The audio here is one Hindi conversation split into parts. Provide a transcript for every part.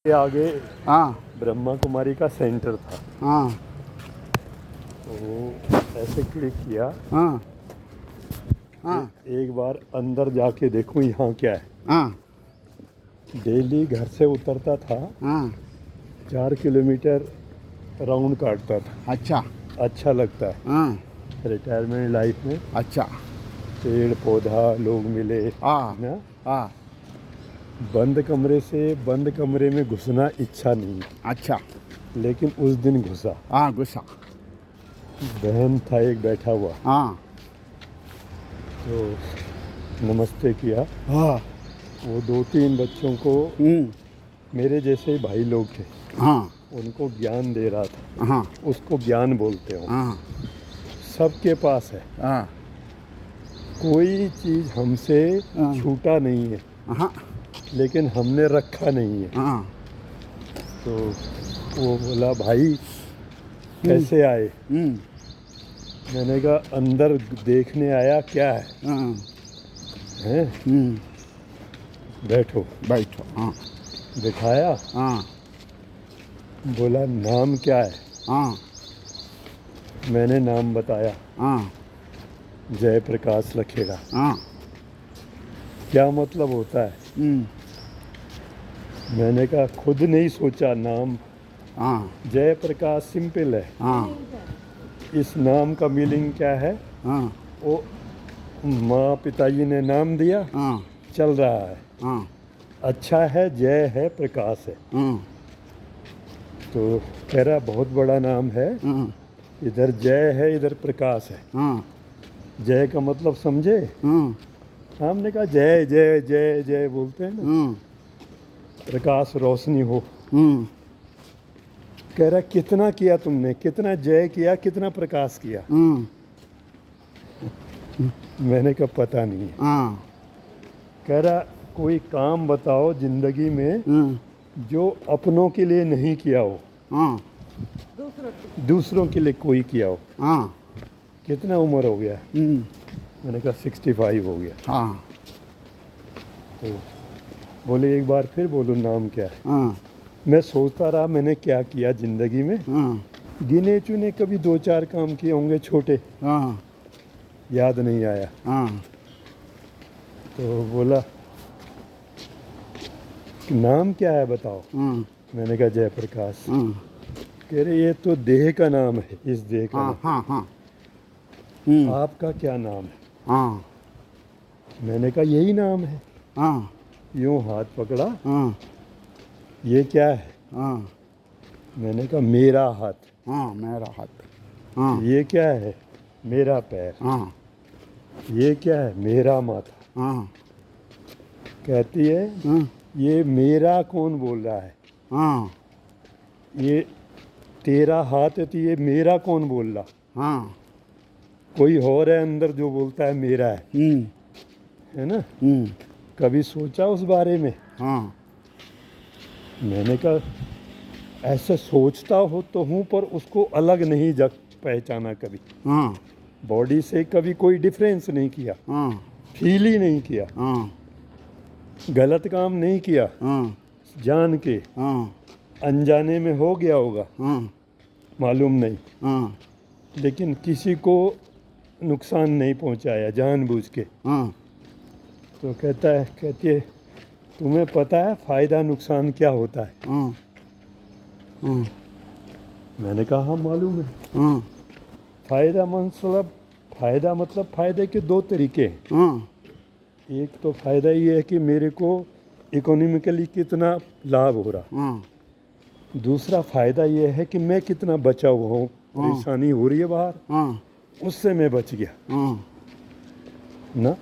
के आगे हाँ ब्रह्मा कुमारी का सेंटर था। हाँ तो ऐसे क्लिक किया हाँ कि हाँ एक बार अंदर जाके देखूं यहाँ क्या है। हाँ डेली घर से उतरता था, हाँ 4 किलोमीटर राउंड काटता था। अच्छा अच्छा लगता है हाँ रिटायरमेंट लाइफ में। अच्छा पेड़ पौधा लोग मिले हाँ ना। हाँ बंद कमरे से बंद कमरे में घुसना इच्छा नहीं, अच्छा लेकिन उस दिन घुसा। हाँ गुस्सा बहन था एक बैठा हुआ, हाँ तो नमस्ते किया। हाँ वो 2-3 बच्चों को, मेरे जैसे ही भाई लोग थे, हाँ उनको ज्ञान दे रहा था। हाँ उसको ज्ञान बोलते हो। हाँ सबके पास है, हाँ कोई चीज़ हमसे हाँ। छूटा नहीं है, हाँ लेकिन हमने रखा नहीं है। हाँ तो वो बोला भाई कैसे आए। मैंने कहा अंदर देखने आया क्या है। हाँ हैं बैठो। बैठो हाँ बिठाया, हाँ बोला नाम क्या है। हाँ मैंने नाम बताया, हाँ जय प्रकाश लखेड़ा। हाँ क्या मतलब होता है। मैंने कहा खुद नहीं सोचा नाम। हाँ जय प्रकाश सिंपल है। हाँ इस नाम का मीनिंग क्या है। हाँ वो माँ पिताजी ने नाम दिया, हाँ चल रहा है, हाँ अच्छा है, जय है, प्रकाश है। हाँ तो कह रहा बहुत बड़ा नाम है, हाँ इधर जय है इधर प्रकाश है। हाँ जय का मतलब समझे। हाँ हमने कहा जय जय जय जय बोलते हैं ना, प्रकाश रोशनी हो। कह रहा कितना किया तुमने, कितना जय किया, कितना प्रकाश किया। मैंने कहा पता नहीं है। कह रहा कोई काम बताओ जिंदगी में जो अपनों के लिए नहीं किया हो, दूसरों के लिए कोई किया हो। कितना उम्र हो गया। मैंने कहा 65 हो गया। तो बोले एक बार फिर बोलो नाम क्या है। मैं सोचता रहा मैंने क्या किया ज़िंदगी में। गिने चुने कभी 2-4 काम किए होंगे छोटे, याद नहीं आया। तो बोला नाम क्या है बताओ। मैंने कहा जयप्रकाश। कह रहे ये तो देह का नाम है, इस देह का नाम। आपका क्या नाम है। मैंने कहा यही नाम है। यूँ हाथ पकड़ा, ये क्या है। मैंने कहा मेरा हाथ। मेरा हाथ। ये क्या है, मेरा पैर। ये क्या है, मेरा माथा। कहती है ये मेरा कौन बोल रहा है। ये तेरा हाथ है तो ये मेरा कौन बोल रहा। कोई और है अंदर जो बोलता है मेरा है ना। कभी सोचा उस बारे में। मैंने कहा ऐसा सोचता हो तो हूँ, पर उसको अलग नहीं जग पहचाना कभी। बॉडी से कभी कोई डिफरेंस नहीं किया, फील ही नहीं किया, गलत काम नहीं किया। जान के अनजाने में हो गया होगा, मालूम नहीं, लेकिन किसी को नुकसान नहीं पहुंचाया जानबूझ के। तो कहती है तुम्हें पता है फ़ायदा नुकसान क्या होता है। मैंने कहा हाँ मालूम है। फ़ायदा मतलब फ़ायदे के 2 तरीके हैं। एक तो फ़ायदा ये है कि मेरे को इकोनॉमिकली कितना लाभ हो रहा। दूसरा फ़ायदा ये है कि मैं कितना बचा हुआ हूँ। परेशानी हो रही है बाहर, उससे मैं बच गया ना।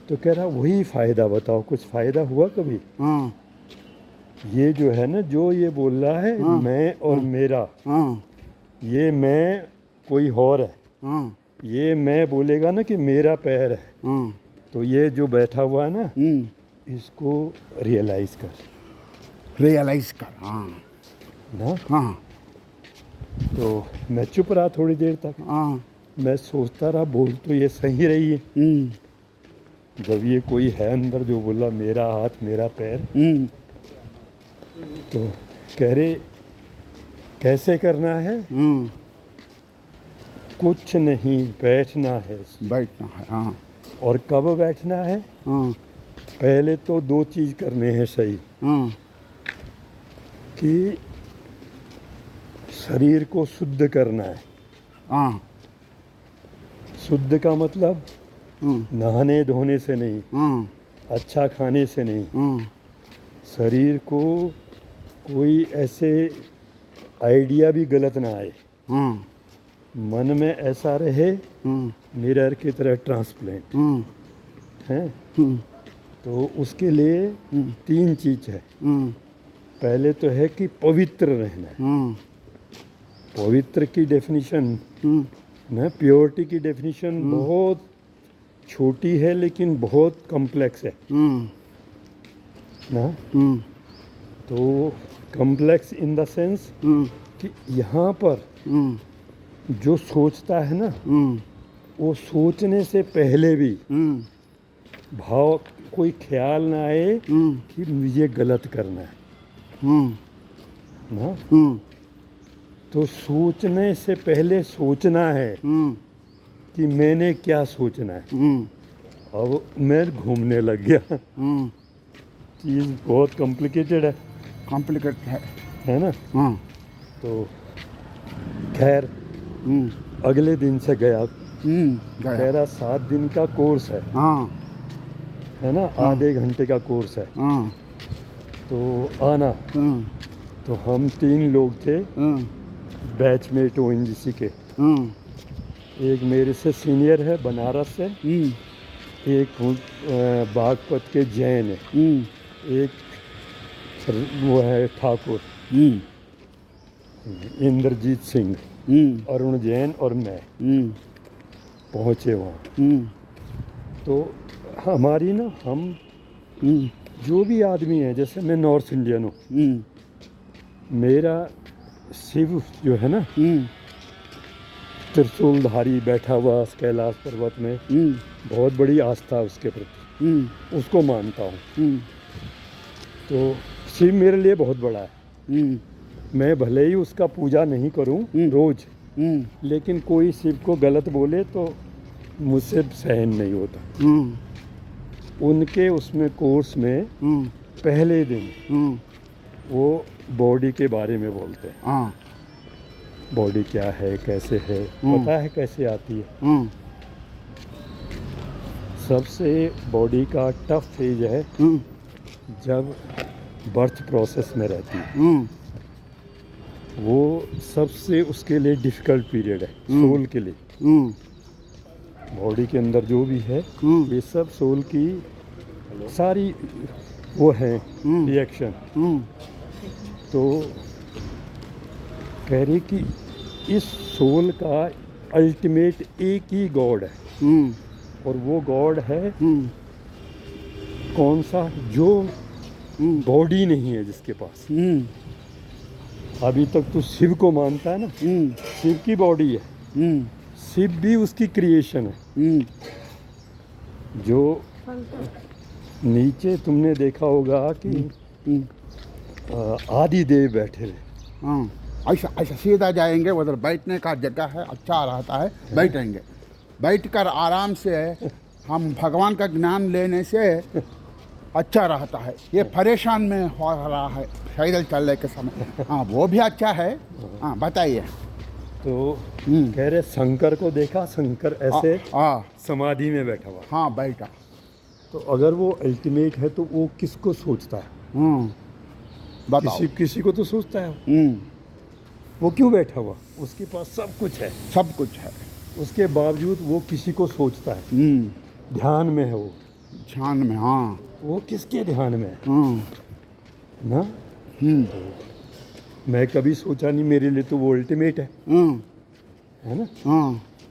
तो कह रहा वही फ़ायदा बताओ, कुछ फ़ायदा हुआ कभी। ये जो है ना, जो ये बोल रहा है मैं और मेरा, ये मैं कोई और है। ये मैं बोलेगा ना कि मेरा पैर है, तो ये जो बैठा हुआ है ना, इसको रियलाइज़ कर ना। तो मैं चुप रहा थोड़ी देर तक। मैं सोचता रहा बोल तो ये सही रही है। जब ये कोई है अंदर जो बोला मेरा हाथ मेरा पैर, तो कह रहे कैसे करना है? कुछ नहीं, बैठना है। बैठना है। हाँ और कब बैठना है? हाँ पहले तो दो चीज़ करने हैं सही, हाँ कि शरीर को शुद्ध करना है। हाँ शुद्ध का मतलब नहाने धोने से नहीं, हाँ अच्छा खाने से नहीं। हाँ शरीर को कोई ऐसे आइडिया भी गलत ना आए, हाँ मन में ऐसा रहे मिरर की तरह ट्रांसप्लेंट है। तो उसके लिए तीन चीज है। पहले तो है कि पवित्र रहना है। पवित्र की डेफिनेशन ना, प्योरिटी की डेफिनेशन बहुत छोटी है लेकिन बहुत कॉम्प्लेक्स है ना। तो कॉम्प्लेक्स इन द सेंस कि यहाँ पर जो सोचता है ना, वो सोचने से पहले भी भाव कोई ख्याल ना आए कि मुझे गलत करना है ना। तो सोचने से पहले सोचना है कि मैंने क्या सोचना है। अब मैं घूमने लग गया, चीज़ बहुत कॉम्प्लिकेटेड है। कॉम्प्लिकेट है ना। हाँ तो खैर अगले दिन से गया। गया। मेरा 7 दिन का कोर्स हाँ है ना, आधे घंटे का कोर्स है। हाँ तो आना, तो हम 3 लोग थे बैचमेट ONGC के। एक मेरे से सीनियर है बनारस से, एक बागपत के जैन है, एक वो है ठाकुर इंद्रजीत सिंह, अरुण जैन और मैं पहुँचे वहाँ। तो हमारी ना, हम जो भी आदमी है, जैसे मैं नॉर्थ इंडियन हूँ, मेरा शिव जो है ना त्रिशूलधारी बैठा हुआ कैलाश पर्वत में, बहुत बड़ी आस्था उसके प्रति, उसको मानता हूँ। तो शिव मेरे लिए बहुत बड़ा है। मैं भले ही उसका पूजा नहीं करूं रोज, लेकिन कोई शिव को गलत बोले तो मुझसे सहन नहीं होता। उनके उसमें कोर्स में पहले दिन वो बॉडी के बारे में बोलते हैं। बॉडी क्या है, कैसे है, पता है कैसे आती है। सबसे बॉडी का टफ फेज है जब बर्थ प्रोसेस में रहती है। वो सबसे उसके लिए डिफ़िकल्ट पीरियड है सोल के लिए। बॉडी के अंदर जो भी है ये सब सोल की सारी वो है रिएक्शन। तो कह रही कि इस सोल का अल्टीमेट एक ही गॉड है, और वो गॉड है कौन सा, जो बॉडी नहीं है जिसके पास। अभी तक तो शिव को मानता है ना, शिव की बॉडी है, शिव भी उसकी क्रिएशन है। जो नीचे तुमने देखा होगा कि आदि देव बैठे रहे। ऐसा ऐसा सीधा जाएंगे, उधर बैठने का जगह है, अच्छा रहता है, बैठेंगे। बैठकर आराम से हम भगवान का ज्ञान लेने से अच्छा रहता है। ये परेशान में हो रहा है पैदल चलने के समय। हाँ वो भी अच्छा है। हाँ बताइए। तो कह रहे शंकर को देखा, शंकर ऐसे समाधि में बैठा हुआ। हाँ बैठा। तो अगर वो अल्टीमेट है तो वो किसको सोचता है? बताओ। किसी को तो सोचता है। वो क्यों बैठा हुआ? उसके पास सब कुछ है, सब कुछ है, उसके बावजूद वो किसी को सोचता है। ध्यान में है वो, ध्यान में। हाँ वो किसके ध्यान में है ना। तो मैं कभी सोचा नहीं, मेरे लिए तो वो अल्टीमेट है ना।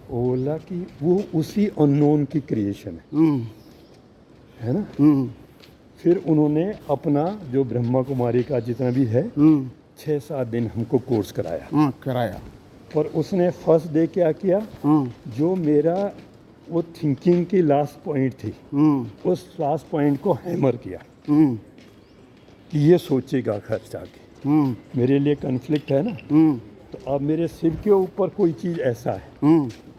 वो बोला कि वो उसी अननोन की क्रिएशन है ना। फिर उन्होंने अपना जो ब्रह्मा कुमारी का जितना भी है 6-7 दिन हमको कोर्स कराया। कराया। और उसने फर्स्ट डे क्या किया, जो मेरा वो थिंकिंग की लास्ट पॉइंट थी, उस लास्ट पॉइंट को हैमर किया कि ये सोचेगा घर जाके मेरे लिए कन्फ्लिक्ट है ना, तो अब मेरे सिर के ऊपर कोई चीज़ ऐसा है,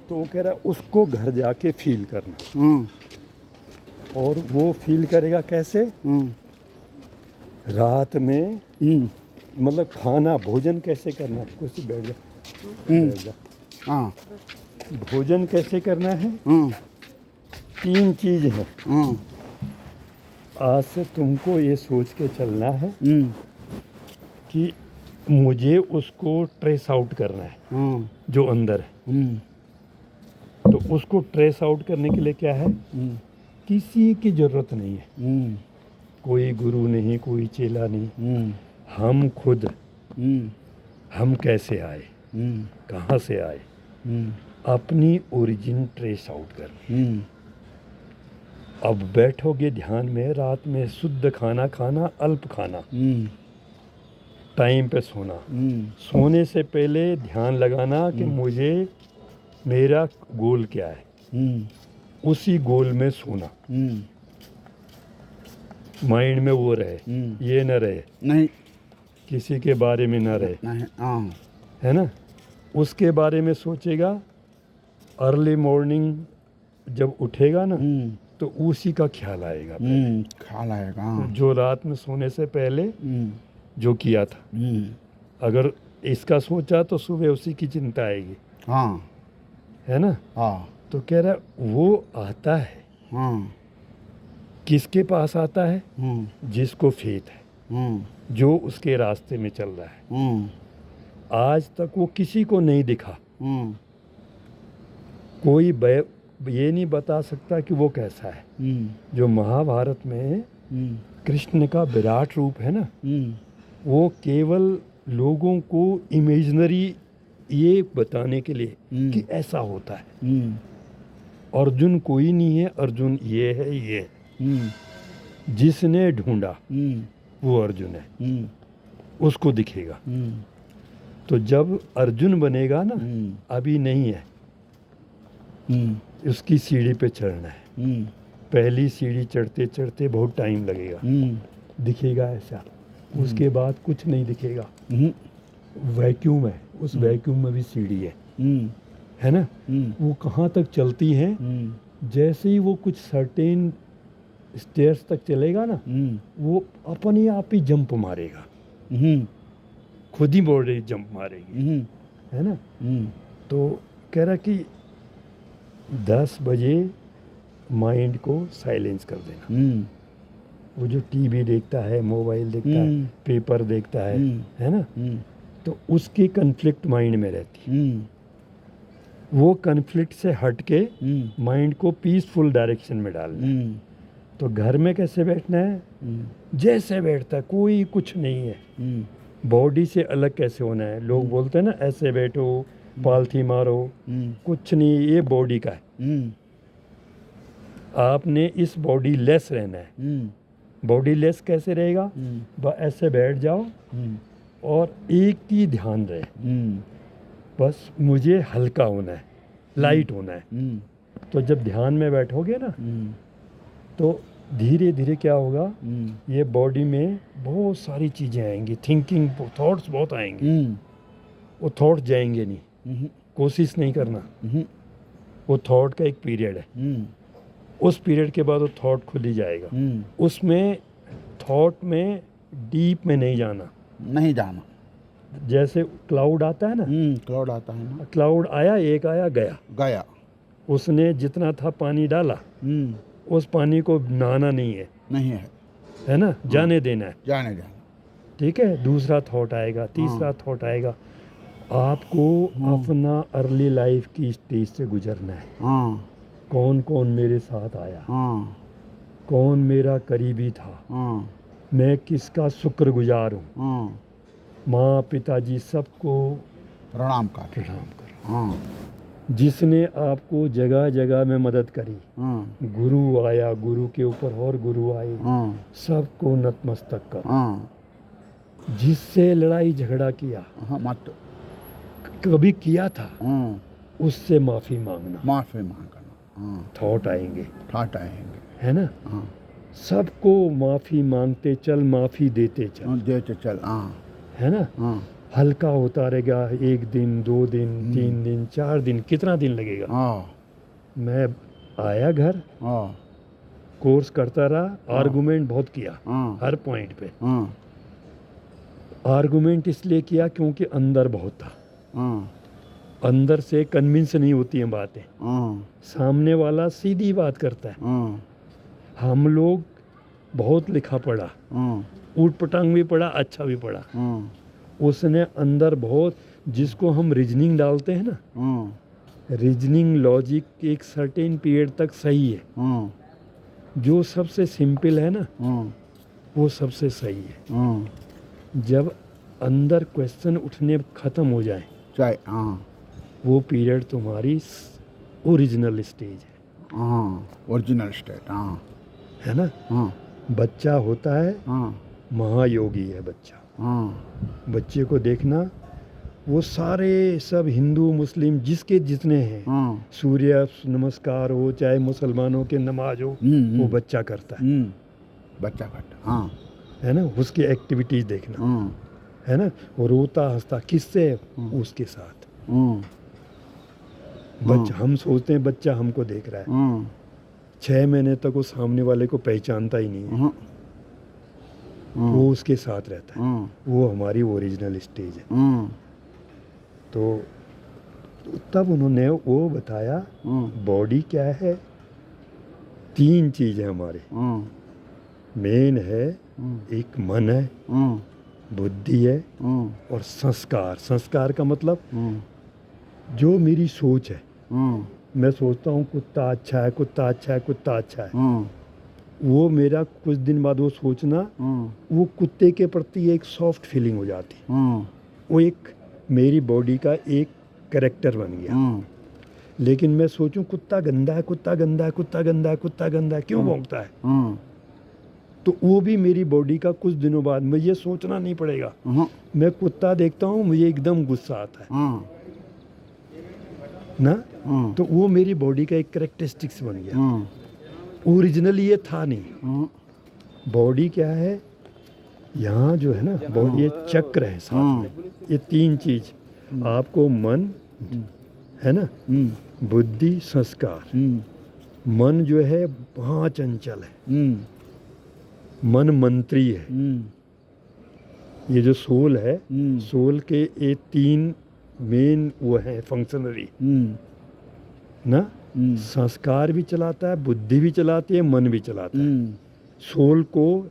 तो वो कह रहा है उसको घर जाके फील करना। और वो फील करेगा कैसे? रात में मतलब खाना भोजन कैसे करना, कुछ बैठ जा, बैठ जा। हाँ भोजन कैसे करना है? 3 चीज़ है। आज से तुमको ये सोच के चलना है कि मुझे उसको ट्रेस आउट करना है जो अंदर है। तो उसको ट्रेस आउट करने के लिए क्या है? किसी की ज़रूरत नहीं है, कोई गुरु नहीं, कोई चेला नहीं, हम खुद। हम कैसे आए, कहाँ से आए, अपनी ओरिजिन ट्रेस आउट करनी। अब बैठोगे ध्यान में, रात में शुद्ध खाना खाना, अल्प खाना, टाइम पे सोना। सोने से पहले ध्यान लगाना कि मुझे मेरा गोल क्या है, उसी गोल में सोना। माइंड में वो रहे, ये न रहे, नहीं किसी के बारे में न रहे, नहीं। है ना। उसके बारे में सोचेगा। अर्ली मॉर्निंग जब उठेगा ना, तो उसी का ख्याल आएगा। ख्याल आएगा जो रात में सोने से पहले जो किया था, अगर इसका सोचा तो सुबह उसी की चिंता आएगी, हाँ है ना। हाँ तो कह रहा वो आता है, किसके पास आता है? जिसको फेथ है, जो उसके रास्ते में चल रहा है। आज तक वो किसी को नहीं दिखा, कोई ये नहीं बता सकता कि वो कैसा है। जो महाभारत में कृष्ण का विराट रूप है ना, वो केवल लोगों को इमेजिनरी ये बताने के लिए कि ऐसा होता है। अर्जुन कोई नहीं है, अर्जुन ये है, ये है। जिसने ढूंढा वो अर्जुन है, उसको दिखेगा। तो जब अर्जुन बनेगा ना, अभी नहीं है, उसकी सीढ़ी पे चढ़ना है। पहली सीढ़ी चढ़ते चढ़ते बहुत टाइम लगेगा, दिखेगा ऐसा। उसके बाद कुछ नहीं दिखेगा, वैक्यूम है, उस वैक्यूम में भी सीढ़ी है ना। वो कहाँ तक चलती है? जैसे ही वो कुछ सर्टेन स्टेयर्स तक चलेगा ना, वो अपने आप ही जंप मारेगा, खुद ही बॉडी जंप मारेगी, है ना। तो कह रहा कि 10 बजे माइंड को साइलेंस कर देना। वो जो टीवी देखता है, मोबाइल देखता है, पेपर देखता है ना, तो उसकी कन्फ्लिक्ट माइंड में रहती। वो कन्फ्लिक्ट से हट के माइंड को पीसफुल डायरेक्शन में डालना। तो घर में कैसे बैठना है? जैसे बैठता है, कोई कुछ नहीं है। बॉडी से अलग कैसे होना है? लोग बोलते हैं ना ऐसे बैठो, पालथी मारो, कुछ नहीं, ये बॉडी का है। आपने इस बॉडी लेस रहना है। बॉडी लेस कैसे रहेगा? ऐसे बैठ जाओ और एक ही ध्यान रहे, बस मुझे हल्का होना है, लाइट होना है। तो जब ध्यान में बैठोगे ना, तो धीरे धीरे क्या होगा, ये बॉडी में बहुत सारी चीज़ें आएंगी, थिंकिंग थॉट्स बहुत आएंगे। वो थॉट जाएंगे नहीं, कोशिश नहीं करना। वो थॉट का एक पीरियड है, उस पीरियड के बाद वो थॉट खुद ही जाएगा। उसमें थॉट में डीप में नहीं जाना, नहीं जाना। जैसे क्लाउड आता है ना, क्लाउड आता है ना, क्लाउड आया, एक आया, गया गया। उसने जितना था पानी डाला, उस पानी को नहाना नहीं है, नहीं है ना, जाने देना है, जाने जाना। ठीक है। दूसरा थॉट आएगा, तीसरा थॉट आएगा। आपको अपना अर्ली लाइफ की स्टेज से गुजरना है। कौन कौन मेरे साथ आया, कौन मेरा करीबी था, मैं किसका शुक्रगुजार हूँ। माँ पिताजी सबको प्रणाम प्रणाम करो। जिसने आपको जगह जगह में मदद करी, गुरु आया, गुरु के ऊपर और गुरु आए, सबको नतमस्तक करो। जिससे लड़ाई झगड़ा किया, मत कभी किया था, उससे माफ़ी मांगना, माफी मांगना। थॉट आएंगे, ठाट आएंगे, है ना। सबको माफ़ी मांगते चल, माफ़ी देते चल, देते चल। हाँ है ना। हाँ हल्का होता रहेगा, 1 दिन 2 दिन 3 दिन 4 दिन, कितना दिन लगेगा। हाँ मैं आया घर, हाँ कोर्स करता रहा, आर्गुमेंट बहुत किया हाँ हर पॉइंट पे। हाँ आर्गुमेंट इसलिए किया क्योंकि अंदर बहुत था, हाँ अंदर से कन्विंस नहीं होती हैं बातें, हाँ सामने वाला सीधी बात करता है। हाँ हम लोग बहुत लिखा पढ़ा, हाँ ऊट पटांग भी पढ़ा, अच्छा भी पढ़ा, हाँ उसने अंदर बहुत, जिसको हम रीजनिंग डालते हैं ना, हाँ रीजनिंग लॉजिक एक सर्टेन पीरियड तक सही है, हाँ जो सबसे सिंपल है ना हाँ वो सबसे सही है। हाँ जब अंदर क्वेश्चन उठने ख़त्म हो जाए, चाहे हाँ वो पीरियड तुम्हारी ओरिजिनल स्टेज है। हाँ ओरिजिनल स्टेट। हाँ है ना। हाँ बच्चा होता है हाँ महायोगी है बच्चा। हाँ बच्चे को देखना, वो सारे सब हिंदू मुस्लिम जिसके जितने हैं, हाँ सूर्य नमस्कार हो चाहे मुसलमानों के नमाज हो, वो बच्चा करता है। बच्चा करता। हाँ है ना। उसकी एक्टिविटीज देखना, हाँ है ना। वो रोता हंसता किससे, उसके साथ। हाँ बच्चा, हम सोचते हैं बच्चा हमको देख रहा है, हाँ 6 महीने तक वो सामने वाले को पहचानता ही नहीं है, हाँ वो उसके साथ रहता है। हाँ वो हमारी ओरिजिनल स्टेज है। हाँ तो तब उन्होंने वो बताया, बॉडी क्या है, 3 चीज़ है हमारे। मेन है, एक मन है, बुद्धि है, और संस्कार। संस्कार का मतलब जो मेरी सोच है, मैं सोचता हूँ कुत्ता अच्छा है, कुत्ता अच्छा है, कुत्ता अच्छा है, वो मेरा कुछ दिन बाद वो सोचना, वो कुत्ते के प्रति एक सॉफ्ट फीलिंग हो जाती है। वो एक मेरी बॉडी का एक कैरेक्टर बन गया। लेकिन मैं सोचूं कुत्ता गंदा है, कुत्ता गंदा है, कुत्ता गंदा है, कुत्ता गंदा है, क्यों भौंकता है, तो वो भी मेरी बॉडी का कुछ दिनों बाद मुझे सोचना नहीं पड़ेगा। मैं कुत्ता देखता हूँ मुझे एकदम गुस्सा आता है ना, तो वो मेरी बॉडी का एक कैरेक्टरिस्टिक्स बन गया। ओरिजिनली ये था नहीं। बॉडी क्या है, यहाँ जो है ना बॉडी, ये चक्र है साथ में, ये 3 चीज आपको, मन है ना, बुद्धि, संस्कार। मन जो है वहाँ चंचल है, मन मंत्री है। ये जो सोल है, सोल के ये 3 मेन वो है फंक्शनरी ना। संस्कार भी चलाता है, बुद्धि भी चलाती है, मन भी चलाता है। सोल को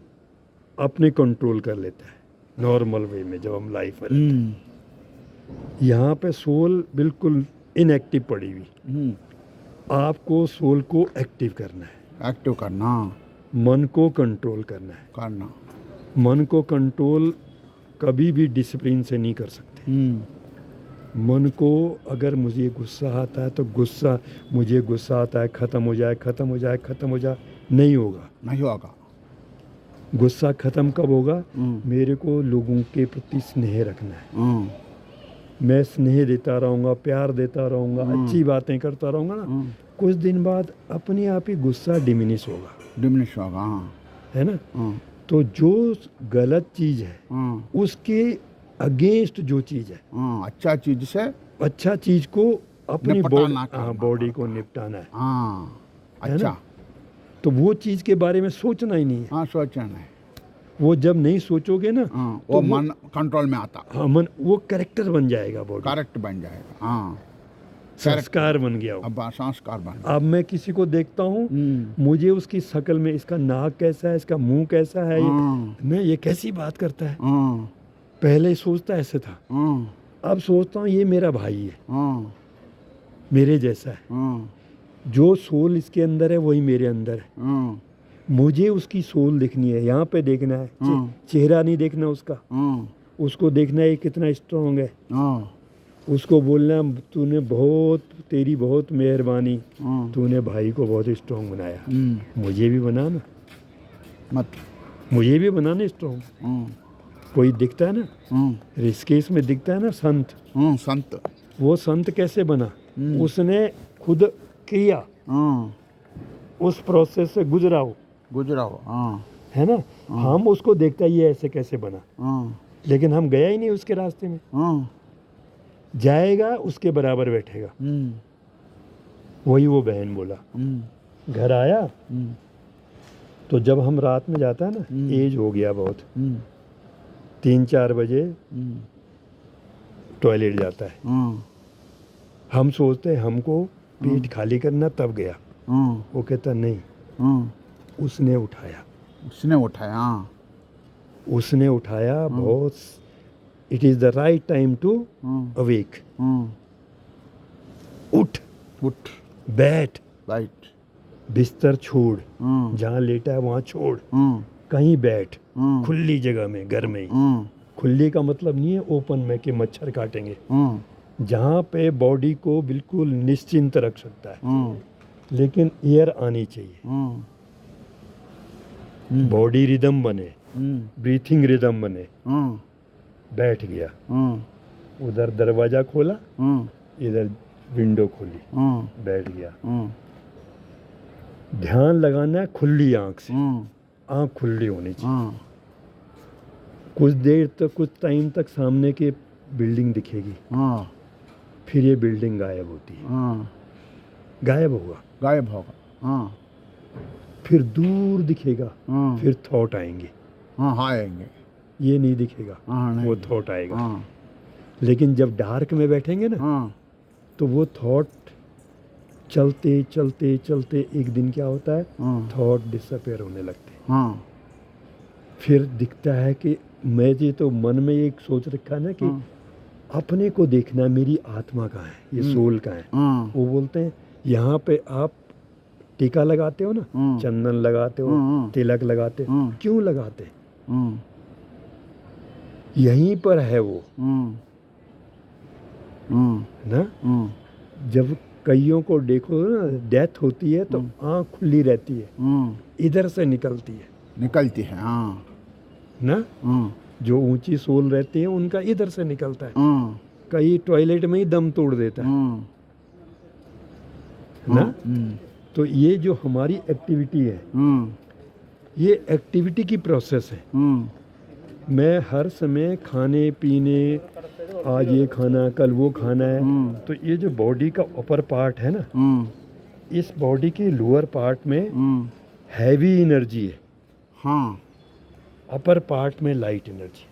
अपने कंट्रोल कर लेता है नॉर्मल वे में जब हम लाइफ में रहते हैं। यहाँ पे सोल बिल्कुल इनएक्टिव पड़ी हुई, आपको सोल को एक्टिव करना है, एक्टिव करना, मन को कंट्रोल करना है। मन को कंट्रोल कभी भी डिसिप्लिन से नहीं कर सकते। मन को, अगर मुझे गुस्सा आता है तो गुस्सा, मुझे गुस्सा आता है, ख़त्म हो जाए, ख़त्म हो जाए, ख़त्म हो जाए, नहीं होगा, नहीं होगा। गुस्सा ख़त्म कब होगा, मेरे को लोगों के प्रति स्नेह रखना है। मैं स्नेह देता रहूँगा, प्यार देता रहूँगा, अच्छी बातें करता रहूँगा ना, कुछ दिन बाद अपने आप ही गुस्सा डिमिनिश होगा, है ना। तो जो गलत चीज़ है उसके अगेंस्ट जो चीज़ है, अच्छा चीज से अच्छा चीज़ को अपनी निपटाना बॉडी को निपटाना है। अच्छा, तो वो चीज़ के बारे में सोचना ही नहीं है। हाँ सोचना है। वो जब नहीं सोचोगे ना, वो मन कंट्रोल में आता, हाँ मन, वो कैरेक्टर बन जाएगा, बॉडी करेक्ट बन जाएगा। हाँ संस्कार बन गया। अब संस्कार बन। अब मैं किसी को देखता हूँ, मुझे उसकी शक्ल में, इसका नाक कैसा है, इसका मुंह कैसा है, मैं ये कैसी बात करता है, पहले सोचता ऐसे था, अब सोचता हूँ ये मेरा भाई है, मेरे जैसा है। जो सोल इसके अंदर है वही मेरे अंदर है। मुझे उसकी सोल देखनी है, यहाँ पे देखना है, चेहरा नहीं देखना उसका, उसको देखना है कितना स्ट्रांग है, उसको बोलना तूने बहुत, तेरी बहुत मेहरबानी, तूने भाई को बहुत स्ट्रांग बनाया, मुझे भी बना ना, मत मुझे भी बनाना स्ट्रांग। कोई दिखता है ना, ऋषिकेश में दिखता है ना संत, संत, वो संत कैसे बना, उसने खुद किया, उस प्रोसेस से गुजरा हो, गुजरा हुआ, हाँ है ना। हम उसको देखते हैं ये ऐसे कैसे बना, हाँ लेकिन हम गया ही नहीं उसके रास्ते में। हाँ जाएगा उसके बराबर बैठेगा। वही वो बहन बोला। घर आया तो जब हम रात में जाता है ना, एज हो गया बहुत, 3-4 बजे टॉयलेट जाता है। हम सोचते हैं हमको पेट खाली करना, तब गया। वो कहता नहीं, उसने उठाया। उसने उठाया, हाँ उसने उठाया बहुत। It is the right time to awake. उठ, उठ, बैठ, राइट, बिस्तर छोड़, जहाँ लेटा है वहाँ छोड़, कहीं बैठ, खुली जगह में, घर में ही। खुली का मतलब नहीं है ओपन में कि मच्छर काटेंगे, जहाँ पे बॉडी को बिल्कुल निश्चिंत रख सकता है, लेकिन एयर आनी चाहिए, बॉडी रिदम बने, ब्रीथिंग रिदम बने। बैठ गया, उधर दरवाजा खोला, इधर विंडो खोली, बैठ गया। ध्यान लगाना है खुली आंख से, आंख खुली होनी चाहिए। कुछ देर तक, कुछ टाइम तक सामने की बिल्डिंग दिखेगी, फिर ये बिल्डिंग गायब होती है, गायब होगा, गायब होगा, फिर दूर दिखेगा, फिर थॉट आएंगे, आएंगे, ये नहीं दिखेगा, नहीं। वो थॉट आएगा। लेकिन जब डार्क में बैठेंगे ना, तो वो थॉट चलते चलते चलते एक दिन क्या होता है, थॉट डिसअपेयर होने लगते हैं। फिर दिखता है कि मैं ये तो मन में एक सोच रखा है ना कि अपने को देखना, मेरी आत्मा कहाँ है, ये सोल कहाँ है। वो बोलते हैं यहाँ पे आप टीका लगाते हो ना, चंदन लगाते हो, तिलक लगाते हो, क्यों लगाते? यहीं पर है वो ना। जब कईयों को देखो ना, डेथ होती है तो आँख खुली रहती है, इधर से निकलती है, हाँ ना। जो ऊंची सोल रहती है उनका इधर से निकलता है। कई टॉयलेट में ही दम तोड़ देता है ना। तो ये जो हमारी एक्टिविटी है, ये एक्टिविटी की प्रोसेस है। मैं हर समय खाने पीने, आज ये खाना, कल वो खाना है, तो ये जो बॉडी का अपर पार्ट है ना, इस बॉडी के लोअर पार्ट में हैवी एनर्जी है, अपर पार्ट में लाइट एनर्जी।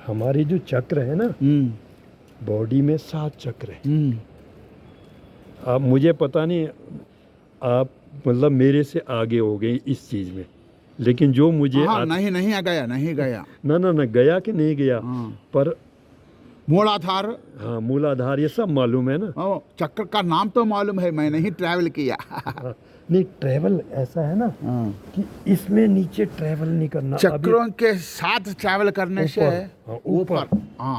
हमारी जो चक्र है ना, बॉडी में 7 चक्र है। आप, मुझे पता नहीं, आप मतलब मेरे से आगे हो गए इस चीज में, लेकिन जो मुझे नहीं गया ना गया कि नहीं गया, पर मूलाधार, हाँ मूलाधार ये सब मालूम है ना। चक्र का नाम तो मालूम है, मैंने ही ट्रैवल किया। नहीं, ट्रैवल ऐसा है ना कि इसमें नीचे ट्रैवल नहीं करना, चक्रों के साथ ट्रैवल करने से ऊपर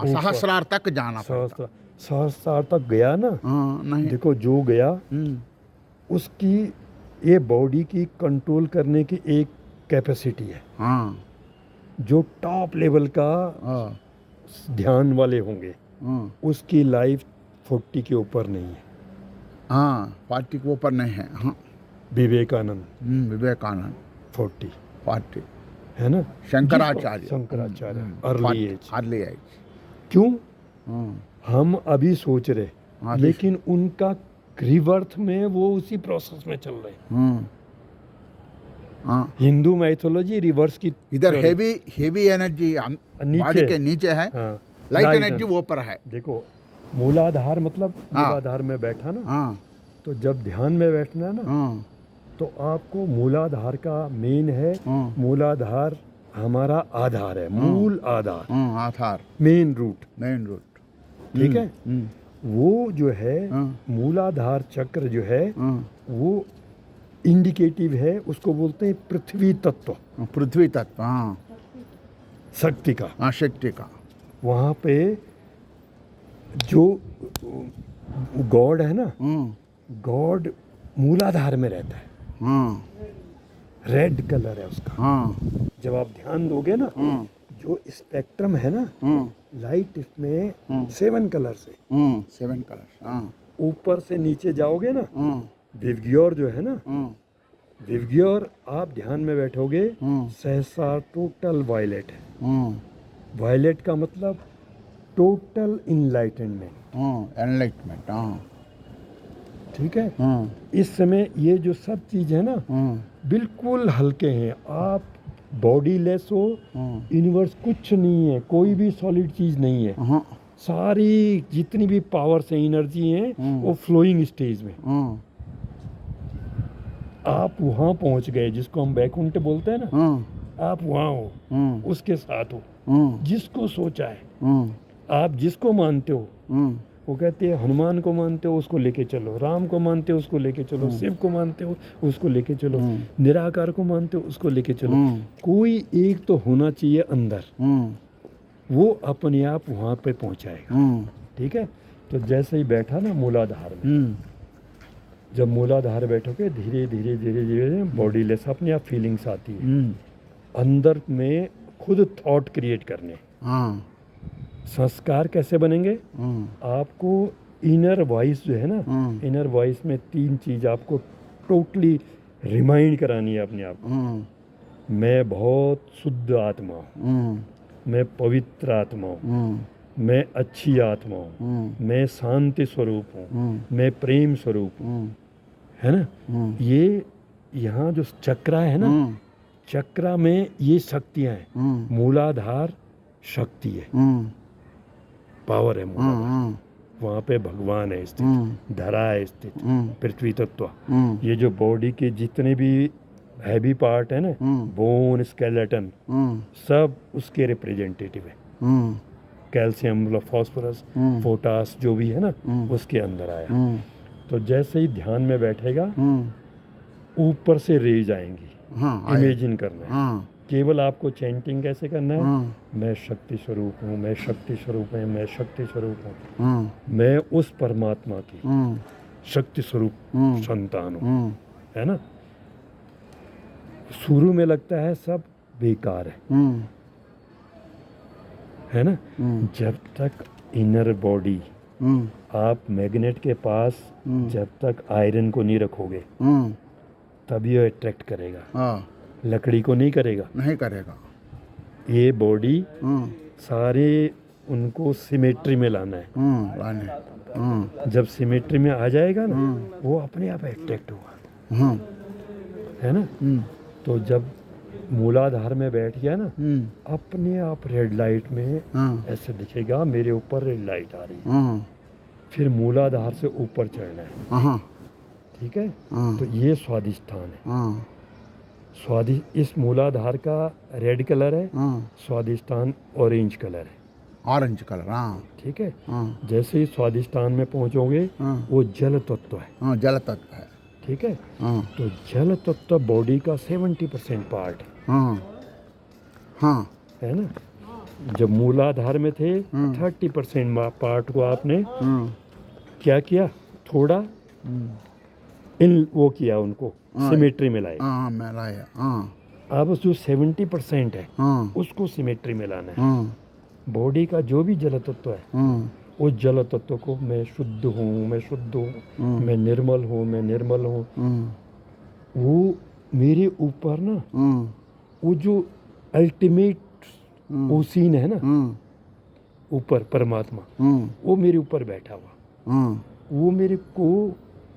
सहस्रार तक जाना पड़ता। सहस्रार तक गया ना, नहीं देखो जो गया उसकी, ये बॉडी की कंट्रोल करने की एक कैपेसिटी है। जो टॉप लेवल का ध्यान वाले होंगे, उसकी लाइफ 40 के ऊपर नहीं है। 40 के ऊपर नहीं है। विवेकानंद 40 है ना। Shankaracharya early age. क्यों हम अभी सोच रहे, लेकिन उनका रिवर्थ में वो उसी प्रोसेस में चल रहे। हिंदू माइथोलॉजी रिवर्स की, इधर हेवी एनर्जी बॉडी के नीचे है, लाइट एनर्जी ऊपर है। देखो मूलाधार मतलब मूलाधार में बैठा ना, तो जब ध्यान में बैठना है ना, तो आपको मूलाधार का मेन है। मूलाधार हमारा आधार है, मूल आधार, मेन रूट, ठीक है। वो जो है मूलाधार चक्र जो है, वो इंडिकेटिव है, उसको बोलते हैं पृथ्वी तत्व, शक्ति का। वहाँ पे जो गॉड है ना, गॉड मूलाधार में रहता है, रेड कलर है उसका। जब आप ध्यान दोगे ना, जो स्पेक्ट्रम है ना, लाइट इसमें 7 कलर से, 7 कलर, ऊपर से नीचे जाओगे ना, विवग्योर जो है ना, विवग्योर आप ध्यान में बैठोगे सहसा टोटल वायलेट है। वायलेट का मतलब टोटल इनलाइटनमेंट। एनलाइटमेंट। हाँ। ठीक है। इस समय ये जो सब चीज है ना बिल्कुल हल्के हैं। आप बॉडी लेस हो, यूनिवर्स कुछ नहीं है, कोई भी सॉलिड चीज नहीं है। सारी जितनी भी पावर्स हैं, एनर्जी हैं, वो फ्लोइंग स्टेज में। आप वहां पहुंच गए जिसको हम बैकुंठ बोलते हैं ना, आप वहां हो, उसके साथ हो। जिसको सोचा है, आप जिसको मानते हो, वो कहते हैं हनुमान को मानते हो उसको लेके चलो, राम को मानते हो उसको लेके चलो, शिव को मानते हो उसको लेके चलो, निराकार को मानते हो उसको लेके चलो। कोई एक तो होना चाहिए अंदर, वो अपने आप वहां पे पहुंचाएगा। ठीक है। तो जैसे ही बैठा ना मूलाधार में, जब मूलाधार बैठोगे धीरे धीरे धीरे धीरे बॉडी लेस अपने आप फीलिंग्स आती है। अंदर में खुद थॉट क्रिएट करने। संस्कार कैसे बनेंगे? आपको इनर वॉइस जो है ना, इनर वॉइस में 3 चीज आपको टोटली रिमाइंड करानी है अपने आप को। मैं बहुत शुद्ध आत्मा हूँ, मैं पवित्र आत्मा हूँ, मैं अच्छी आत्मा हूँ, मैं शांति स्वरूप हूँ, मैं प्रेम स्वरूप हूँ। है ना? ये यहाँ जो चक्रा है ना, चक्रा में ये शक्तियाँ हैं। मूलाधार शक्ति है, पावर है मूलाधार। वहाँ पे भगवान है स्थित, धरा है स्थित, पृथ्वी तत्व। ये जो बॉडी के जितने भी हैवी पार्ट है ना, बोन, स्केलेटन, सब उसके रिप्रेजेंटेटिव है। कैल्शियम, मतलब फास्फोरस, पोटास जो भी है ना, उसके अंदर आया। तो जैसे ही ध्यान में बैठेगा, ऊपर से रेज आएंगी। इमेजिन करना है। केवल आपको चैंटिंग कैसे करना है? मैं शक्ति स्वरूप हूँ, मैं शक्ति स्वरूप हूँ, मैं शक्ति स्वरूप हूँ, मैं उस परमात्मा की शक्ति स्वरूप संतान हूँ। है ना? शुरू में लगता है सब बेकार है ना? जब तक इनर बॉडी आप मैग्नेट के पास जब तक आयरन को नहीं रखोगे, तभी वो अट्रैक्ट करेगा। लकड़ी को नहीं करेगा। नहीं करेगा। ये बॉडी सारे उनको सिमेट्री में लाना है। जब सिमेट्री में आ जाएगा ना, वो अपने आप अट्रैक्ट होगा। है ना? तो जब मूलाधार में बैठ गया ना, अपने आप रेड लाइट में ऐसे दिखेगा मेरे ऊपर रेड लाइट आ रही है। फिर मूलाधार से ऊपर चढ़ना है। ठीक है। तो ये स्वादिष्ठान है। स्वादिष्ट, इस मूलाधार का रेड कलर है, स्वादिष्ठान ऑरेंज कलर है। Orange colour. ठीक है। जैसे ही स्वादिष्ठान में पहुंचोगे, वो जल तत्व है। जल तत्व है। ठीक है। तो जल तत्व बॉडी का 70% पार्ट है। है ना? जब मूलाधार में थे, 30% पार्ट को आपने क्या किया? थोड़ा वो किया, उनको सिमेट्री में लाया। अब जो 70% है, उसको सिमेट्री में लाना है। बॉडी का जो भी जल तत्व है, उस जल तत्व को मैं शुद्ध हूँ, मैं शुद्ध हूँ, मैं निर्मल हूँ, मैं निर्मल हूँ, वो मेरे ऊपर ना, वो जो अल्टीमेट वो सीन है ना, ऊपर परमात्मा, वो मेरे ऊपर बैठा हुआ, वो मेरे को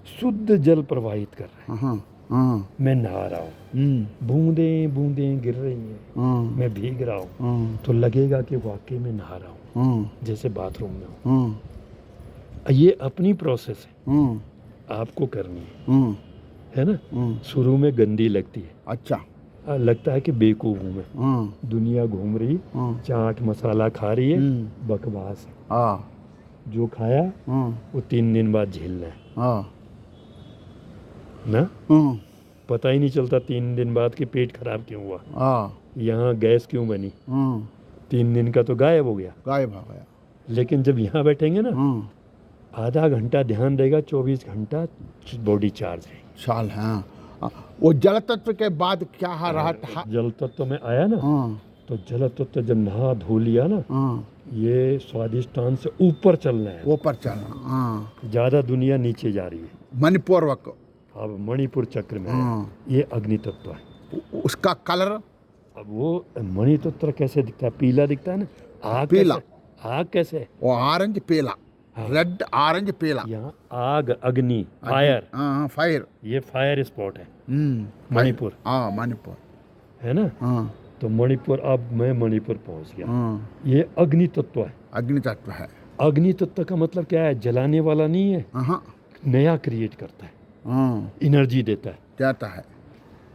शुद्ध जल प्रवाहित कर रहा है। मैं नहा रहा हूँ, बूंदे बूंदे गिर रही हैं, मैं भीग रहा हूँ, तो लगेगा कि वाकई में नहा रहा हूँ, जैसे बाथरूम में हूँ। ये अपनी प्रोसेस है, आपको करनी है ना? शुरू में गंदी लगती है। अच्छा। लगता है कि बेवकूफ हूँ मैं, दुनिया घूम रही, चाट मसाला खा रही है, बकवास है। जो खाया वो 3 दिन बाद झेलना है ना। पता ही नहीं चलता 3 दिन बाद कि पेट खराब क्यों हुआ, यहाँ गैस क्यों बनी। 3 दिन का तो गायब हो गया। लेकिन जब यहाँ बैठेंगे ना, आधा घंटा ध्यान रहेगा, 24 घंटा बॉडी चार्ज है। साल है। वो जल तत्व के बाद क्या रहा था? जल तत्व में आया ना, तो जल तत्व जब नहा धो लिया ना, ये स्वादिष्ठान से ऊपर चलना है। ऊपर चलना। ज्यादा दुनिया नीचे जा रही है। मनपूर्वक अब मणिपुर चक्र में हाँ। है, ये अग्नि तत्व है। उसका कलर अब वो मणि तत्व कैसे दिखता है? पीला दिखता है ना। आग पीला। कैसे? आग कैसे है? वो ऑरेंज पीला, हाँ। रेड ऑरेंज पीला। यहाँ आग, अग्नि, फायर, हाँ फायर। ये फायर स्पॉट है मणिपुर, हाँ मणिपुर है ना। हाँ तो मणिपुर, अब मैं मणिपुर पहुंच गया। हाँ। ये अग्नि तत्व है। अग्नि तत्व है। अग्नि तत्व का मतलब क्या है? जलाने वाला नहीं है, हाँ नया क्रिएट करता है, हाँ एनर्जी देता है। जाता है।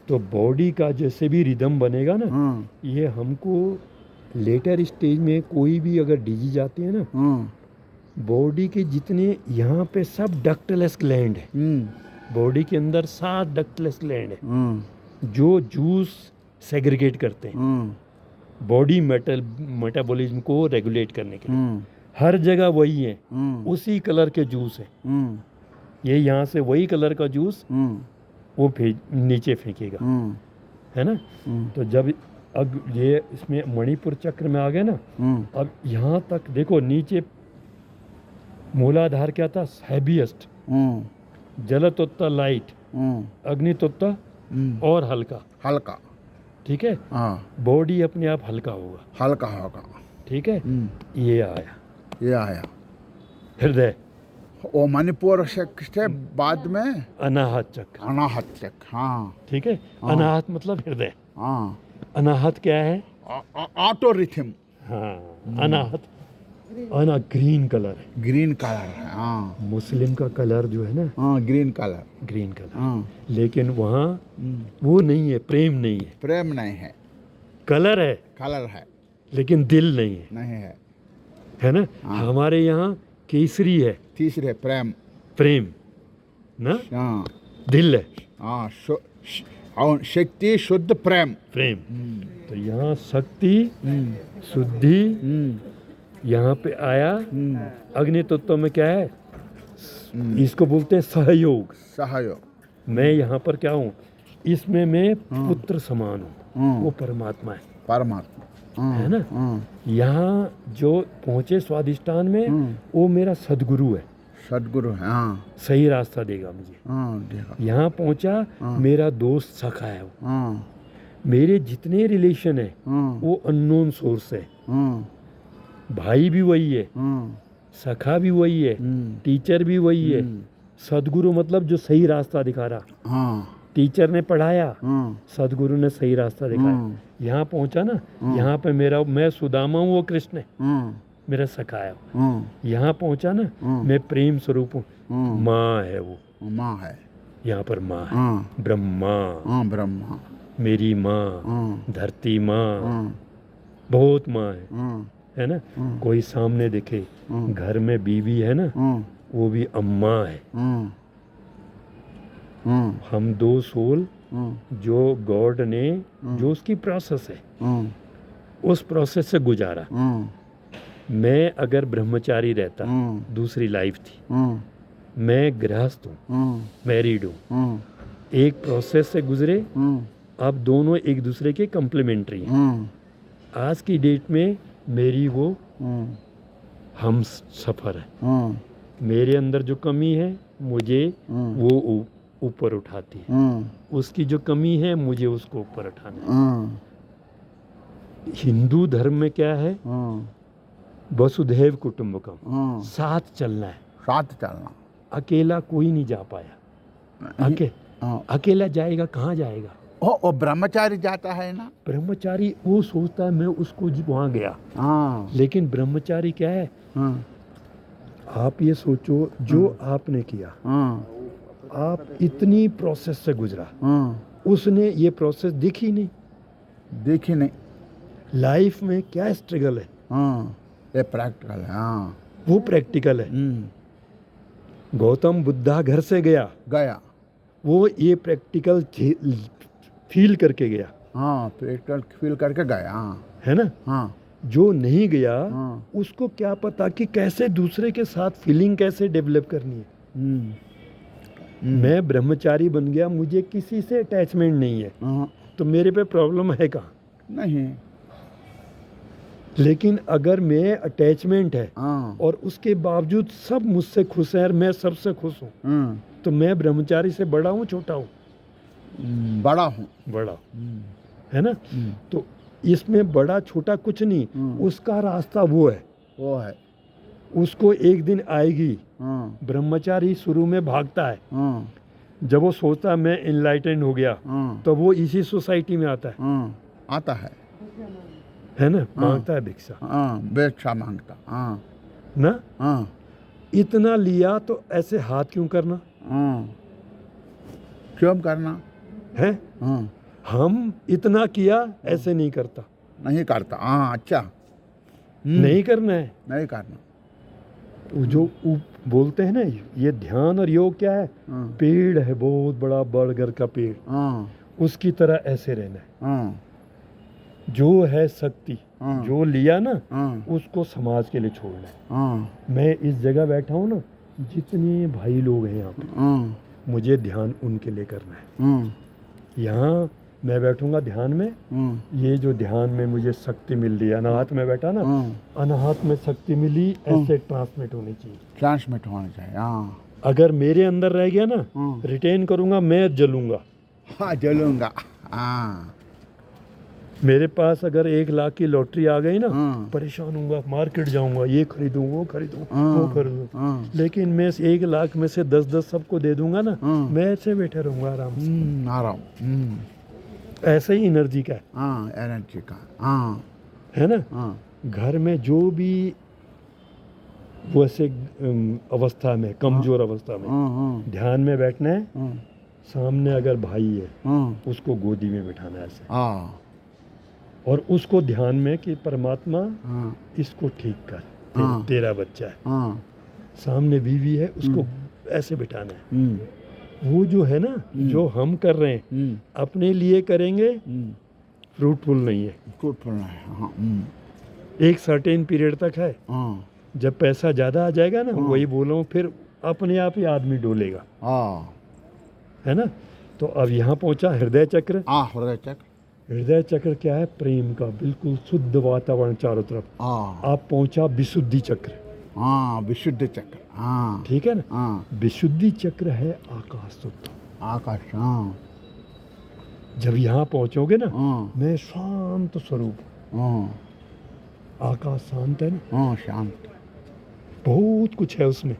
तो बॉडी का जैसे भी रिदम बनेगा ना, हाँ ये हमको लेटर स्टेज में कोई भी अगर डिजीज आती है ना, हाँ बॉडी के जितने यहाँ पे सब डक्टलेस ग्लैंड है। बॉडी के अंदर 7 डक्टलेस ग्लैंड है जो जूस सेग्रीगेट करते हैं बॉडी मेटाबॉलिज्म को रेगुलेट करने के लिए। हर जगह वही है, उसी कलर के जूस है। ये यहाँ से वही कलर का जूस वो नीचे फेंकेगा, है ना। तो जब अब ये इसमें मणिपुर चक्र में आ गए ना, अब यहाँ तक देखो, नीचे मूलाधार क्या था? हैवीएस्ट, जल तत्व लाइट, अग्नि तत्व और हल्का। हल्का। ठीक है। हाँ बॉडी अपने आप हल्का होगा। हल्का होगा। ठीक है। ये आया ये आया हृदय, वो मणिपुर से बाद में अनाहत चक्र। अनाहत चक्र। हाँ ठीक है। अनाहत मतलब हृदय। हाँ। अनाहत क्या है? Auto rhythm. हाँ, अनाहत, अना ग्रीन कलर है। ग्रीन कलर है। हाँ मुस्लिम का कलर जो है ना, हाँ ग्रीन कलर। Green colour. हाँ लेकिन वहाँ वो नहीं है, प्रेम नहीं है। प्रेम नहीं है, कलर है, कलर है, लेकिन दिल नहीं है, नहीं है। है ना। हमारे यहाँ केसरी है, तीसरे प्रेम। प्रेम ना, हाँ दिल है। हाँ और शक्ति शुद्ध प्रेम। प्रेम। तो यहाँ शक्ति, शुद्धि, यहाँ पे आया। अग्नि तत्व में क्या है? इसको बोलते हैं सहयोग। सहयोग। मैं यहाँ पर क्या हूँ? इसमें मैं पुत्र समान हूँ, वो परमात्मा है। परमात्मा है ना। यहाँ जो पहुँचे स्वादिष्टान में, वो मेरा सदगुरु है। सदगुरु है। हाँ सही रास्ता देगा मुझे। हाँ देखा। यहाँ पहुँचा, मेरा दोस्त सखा है वो। मेरे जितने रिलेशन है वो अननोन सोर्स है। भाई भी वही है, सखा भी वही है, टीचर भी वही है। सदगुरु मतलब जो सही रास्ता दिखा रहा। टीचर ने पढ़ाया, सदगुरु ने सही रास्ता दिखाया। यहाँ पहुँचा ना, यहाँ पे मेरा, मैं सुदामा हूँ, वो कृष्ण है, मेरा सखा है। यहाँ पहुँचा ना, मैं प्रेम स्वरूप हूँ। माँ है वो, माँ है। यहाँ पर माँ है, ब्रह्मा, ब्रह्मा, मेरी माँ, धरती माँ, बहुत माँ है ना। कोई सामने दिखे, घर में बीवी है ना, वो भी अम्मा है। हम दो सोल जो गॉड ने, जो उसकी प्रोसेस है, उस प्रोसेस से गुजारा। मैं अगर ब्रह्मचारी रहता, दूसरी लाइफ थी। मैं गृहस्थ हूँ, मैरिड हूँ, एक प्रोसेस से गुजरे। अब दोनों एक दूसरे के कम्प्लीमेंट्री हैं। आज की डेट में मेरी वो हम सफ़र है। मेरे अंदर जो कमी है, मुझे वो ऊपर उठाती है। उसकी जो कमी है, मुझे उसको ऊपर उठाना है। हिंदू धर्म में क्या है? वसुधैव कुटुंबकम, साथ चलना है। साथ चलना। अकेला कोई नहीं जा पाया। अकेला जाएगा कहाँ जाएगा? ओ ब्रह्मचारी जाता है ना। ब्रह्मचारी वो सोचता है मैं उसको वहाँ गया। लेकिन ब्रह्मचारी क्या है? आप ये सोचो, जो आपने किया, आप इतनी प्रोसेस से गुजरा, उसने ये प्रोसेस देखी नहीं। देखी नहीं। लाइफ में क्या स्ट्रगल है, ये प्रैक्टिकल है। वो प्रैक्टिकल है। गौतम बुद्धा घर से गया, वो ये प्रैक्टिकल फील करके गया। प्रैक्टिकल फील करके गया, है ना। जो नहीं गया, उसको क्या पता कि कैसे दूसरे के साथ फीलिंग कैसे डेवलप करनी है। मैं ब्रह्मचारी बन गया, मुझे किसी से अटैचमेंट नहीं है, तो मेरे पे प्रॉब्लम है कहाँ? नहीं। लेकिन अगर मैं अटैचमेंट है और उसके बावजूद सब मुझसे खुश हैं और मैं सबसे खुश हूँ, तो मैं ब्रह्मचारी से बड़ा हूँ छोटा हूँ? बड़ा हूँ। बड़ा, है ना? तो इसमें बड़ा छोटा कुछ नहीं, उसका रास्ता वो है, उसको एक दिन आएगी। ब्रह्मचारी शुरू में भागता है, जब वो सोचता है मैं इनलाइटेंड हो गया, तो वो इसी सोसाइटी में आता है ना, मांगता है भिक्षा, भिक्षा मांगता ना? इतना लिया तो ऐसे हाथ क्यों करना है? हम इतना किया ऐसे नहीं करता, नहीं करता। अच्छा, नहीं करना है। नहीं करना। वो जो बोलते हैं ना, ये ध्यान और योग क्या है? पेड़ है, बहुत बड़ा बरगद का पेड़, उसकी तरह ऐसे रहना है। जो है शक्ति, जो लिया ना, उसको समाज के लिए छोड़ना है। मैं इस जगह बैठा हूँ ना, जितने भाई लोग हैं यहाँ पे, मुझे ध्यान उनके लिए करना है। यहाँ मैं बैठूंगा ध्यान में, ये जो ध्यान में मुझे शक्ति मिल रही है, अनाहत में बैठा ना, अनाहत में शक्ति मिली, ऐसे ट्रांसमिट होनी चाहिए। अगर मेरे अंदर रह गया ना, रिटेन करूंगा, मैं जलूंगा। जलूंगा। मेरे पास अगर 1 लाख की लॉटरी आ गई ना, परेशान हूँगा, मार्केट जाऊंगा, ये खरीदूं, वो खरीदूं, वो खरीदूं। लेकिन मैं 1 लाख में से 10-10 सबको दे दूंगा ना, मैं ऐसे बैठे रहूंगा आराम से। ऐसे ही एनर्जी का है, एनर्जी का, है ना? घर में जो भी वैसे अवस्था में, कमजोर अवस्था में ध्यान में बैठना है, सामने अगर भाई है उसको गोदी में बिठाना है ऐसे, और उसको ध्यान में कि परमात्मा इसको ठीक कर, तेरा बच्चा है। सामने बीवी है, उसको ऐसे बिठाना है। वो जो है ना, जो हम कर रहे हैं अपने लिए करेंगे, फ्रूटफुल नहीं है। एक सर्टेन पीरियड तक है, जब पैसा ज्यादा आ जाएगा ना, वही बोलो, फिर अपने आप ही आदमी डोलेगा, है ना? तो अब यहाँ पहुंचा हृदय चक्र। हृदय चक्र क्या है? प्रेम का बिल्कुल शुद्ध वातावरण चारों तरफ। आप पहुंचा विशुद्धि चक्र। विशुद्ध चक्र, ठीक है ना? विशुद्धि चक्र है आकाश शुद्ध। आकाश, जब यहाँ पहुंचोगे ना, मैं शांत स्वरूप, आकाश शांत है ना, शांत, बहुत कुछ है उसमें।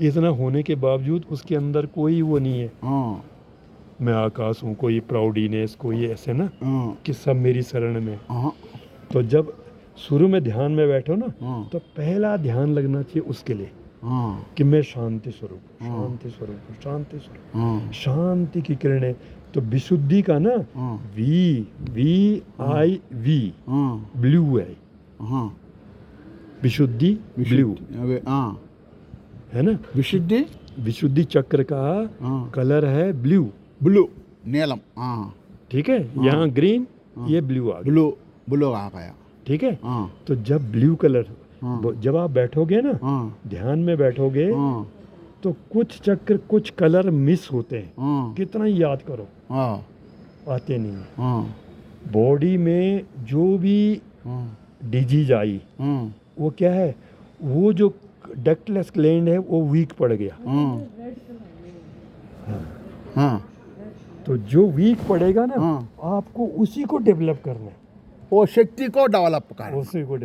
इतना होने के बावजूद उसके अंदर कोई वो नहीं है, मैं आकाश हूँ, कोई प्राउडीनेस, कोई ऐसे ना कि सब मेरी शरण में। तो जब शुरू में ध्यान में बैठो ना, तो पहला ध्यान लगना चाहिए उसके लिए कि मैं शांति स्वरूप, शांति स्वरूप, शांति स्वरूप, शांति की किरणें। तो विशुद्धि का ना, VIV, ब्लू है, विशुद्धि ब्लू, है ना? विशुद्धि चक्र का कलर है ब्लू, नीलम। ठीक है? यहाँ ग्रीन, ये ब्लू आ गया, ब्लू आ गया। ठीक है? तो जब ब्लू कलर, जब आप बैठोगे ना, ध्यान में बैठोगे, तो कुछ चक्र, कुछ कलर मिस होते हैं, कितना ही याद करो, आते नहीं है। बॉडी में जो भी डिजीज आई, वो क्या है? वो जो डक्टलेस ग्लैंड है वो वीक पड़ गया। तो जो वीक पड़ेगा ना, आपको उसी को डेवलप करना है, वो शक्ति को डेवलप करना, उसी को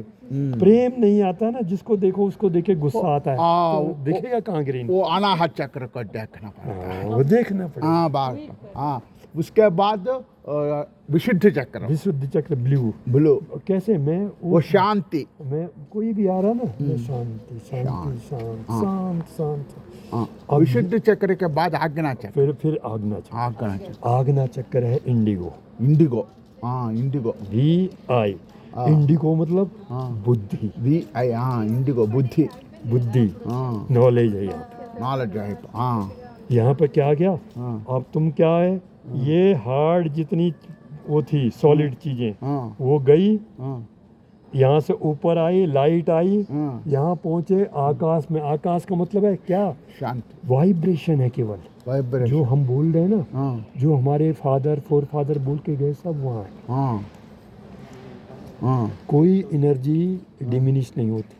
प्रेम नहीं आता ना, जिसको देखो उसको देखे गुस्सा आता है, तो दिखेगा कहाँ ग्रीन? वो अनाहत चक्र को देखना पड़ेगा, वो देखना पड़ेगा। उसके बाद विशुद्ध चक्र, विशुद्ध चक्र ब्लू। कैसे? मैं वो शांति, मैं कोई भी आ रहा ना, मैं शांति, शांति, शांत, शांत। विशुद्ध चक्र के बाद आज्ञा चक्र, फिर आज्ञा चक्र है इंडिगो। इंडिगो, VI, इंडिगो मतलब बुद्धि, VI, इंडिगो बुद्धि, नॉलेज है यहाँ पे, नॉलेज है। यहाँ पे क्या गया? अब तुम क्या है? ये हार्ड जितनी वो थी सॉलिड चीजें, वो गई, यहाँ से ऊपर आई, लाइट आई, यहाँ पहुंचे आकाश में। आकाश का मतलब है क्या? शांति, वाइब्रेशन है केवल। जो हम बोल रहे हैं ना, जो हमारे फोर फादर बोल के गए, सब वहाँ है। कोई एनर्जी डिमिनिश नहीं होती,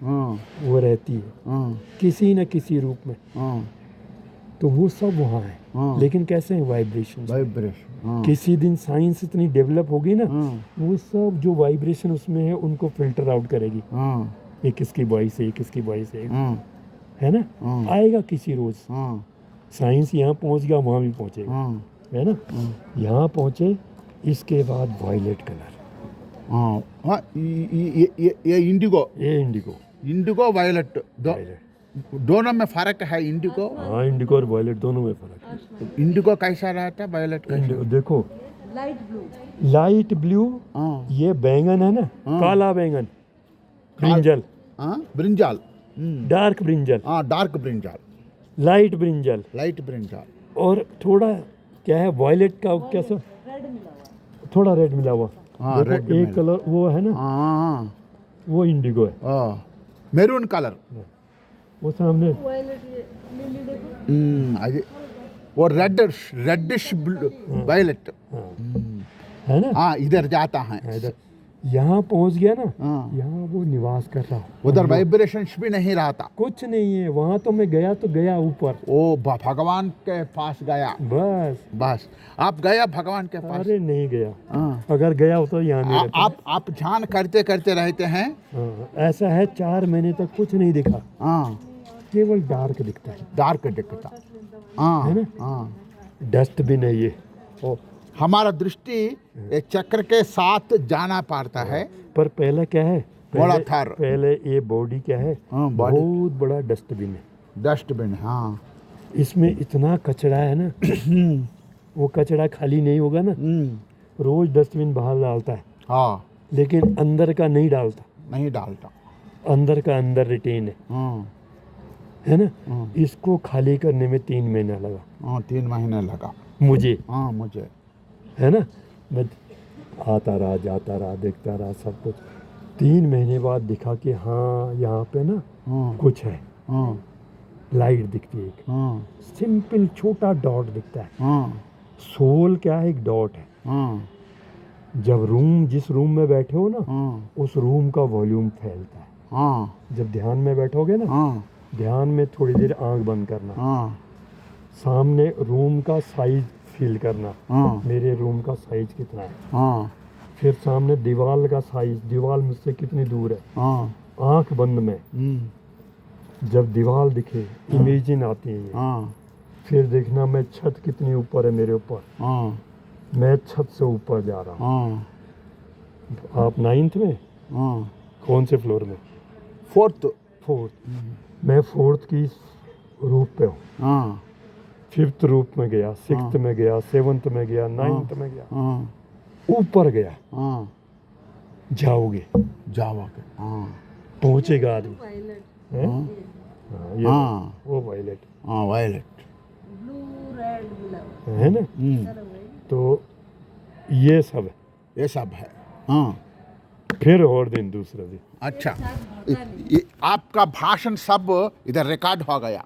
वो रहती है किसी न किसी रूप में। तो वो सब वहाँ है। हाँ। लेकिन कैसे हैं वाइब्रेशन। वाइब्रेशन। हाँ। किसी दिन साइंस इतनी डेवलप होगी ना, हाँ। वो सब जो वाइब्रेशन उसमें है उनको फिल्टर आउट करेगी। हाँ। ये किसकी वॉइस है, ये किसकी वॉइस है, हाँ। है ना। हाँ। आएगा किसी रोज। हाँ। साइंस यहाँ पहुँच गया, वहाँ भी पहुँचेगा, हाँ। है ना। यहाँ पहुँचे, इसके बाद वायलेट कलर, हाँ। हाँ, ये इंडिगो, ये इंडिगो। इंडिगो वायलेट वायलेट, दोनों में फर्क है। इंडिगो, हाँ इंडिगो और वायलेट दोनों में फर्क है। इंडिगो कैसा रहता है, वायलेट कैसा? इंडिगो देखो, लाइट ब्लू, लाइट ब्लू, हाँ। ये बैंगन है ना, हाँ। काला बैंगन, ब्रिंजल, हाँ, ब्रिंजाल। डार्क ब्रिंजल, हाँ, dark brinjal, light brinjal, light brinjal. और थोड़ा क्या है वायलेट का कैसा, रेड मिला हुआ। थोड़ा रेड मिला हुआ। हाँ, देखो, रेड एक मिला। कलर वो है ना, हाँ। वो इंडिगो है। हाँ, मेरून कलर। वो सामने वायलेट, ये लिली देखो। वो रेडिश वायलेट। हाँ, है ना। हाँ, इधर जाता है। इधर यहाँ पहुँच गया ना, हाँ। यहाँ वो निवास कर रहा हूँ। उधर वाइब्रेशन भी नहीं रहता। कुछ नहीं है वहाँ, तो मैं गया तो गया ऊपर, वो भगवान के पास गया, बस। बस। आप गया भगवान के पास? अरे नहीं गया, हाँ। अगर गया हो तो यहाँ नहीं रहता। आप ध्यान करते करते रहते हैं। हाँ, ऐसा है 4 महीने तक कुछ नहीं दिखा, हाँ, केवल डार्क दिखता है। डार्क दिखता। हाँ, है ना? हाँ। डस्टबिन है ये। ओ, हमारा दृष्टि एक चक्र के साथ जाना पड़ता है। पर पहले क्या है, बड़ा पहले, थर। पहले ये बॉडी क्या है, हाँ, बॉडी। बहुत बड़ा डस्टबिन है। डस्टबिन, हाँ। इसमें इतना कचरा है ना, वो कचरा खाली नहीं होगा ना, रोज डस्टबिन बाहर डालता है, हाँ, लेकिन अंदर का नहीं डालता, नहीं डालता। अंदर का अंदर रिटेन है। हाँ, है ना। इसको खाली करने में 3 महीना लगा हाँ, 3 महीने लगा मुझे, हाँ, मुझे। है ना। मैं आता रहा, जाता रहा, देखता रहा सब कुछ। 3 महीने बाद दिखा कि हाँ यहाँ पे ना हाँ, कुछ है। हाँ, लाइट दिखती है, एक हाँ, सिंपल छोटा डॉट दिखता है। हाँ, सोल क्या है, एक डॉट है। हाँ, जब जिस रूम में बैठे हो ना, हाँ, उस रूम का वॉल्यूम फैलता है। हाँ, जब ध्यान में बैठोगे ना, हाँ, ध्यान में थोड़ी देर आंख बंद करना, हाँ, सामने रूम का साइज फील करना, हाँ, मेरे रूम का साइज कितना है। हाँ, फिर सामने दीवार का साइज, दीवार मुझसे कितनी दूर है। हाँ, आंख बंद में जब दीवार दिखे, इमेजिन आती है ये। हाँ, फिर देखना मैं छत कितनी ऊपर है मेरे ऊपर, हाँ, मैं छत से ऊपर जा रहा हूँ। हाँ, आप 9th में, हाँ, कौन से फ्लोर में? 4th। 4th। मैं 4th की रूफ पे हूँ। हाँ, 5th रूफ में गया, 6th में गया, 7th में गया, 9th में गया, हाँ, ऊपर गया। हाँ, जाओगे, जाओगे। हाँ, पहुँचेगा आदमी। वायलेट, हैं? हाँ, हाँ, ये हाँ, वो वायलेट हाँ, वायलेट। ब्लू रेड मिला हुआ। है ना। तो ये सब है। ये सब है। हाँ, फिर और दिन, दूसरा दिन। अच्छा, ये आपका भाषण सब इधर रिकॉर्ड हो गया।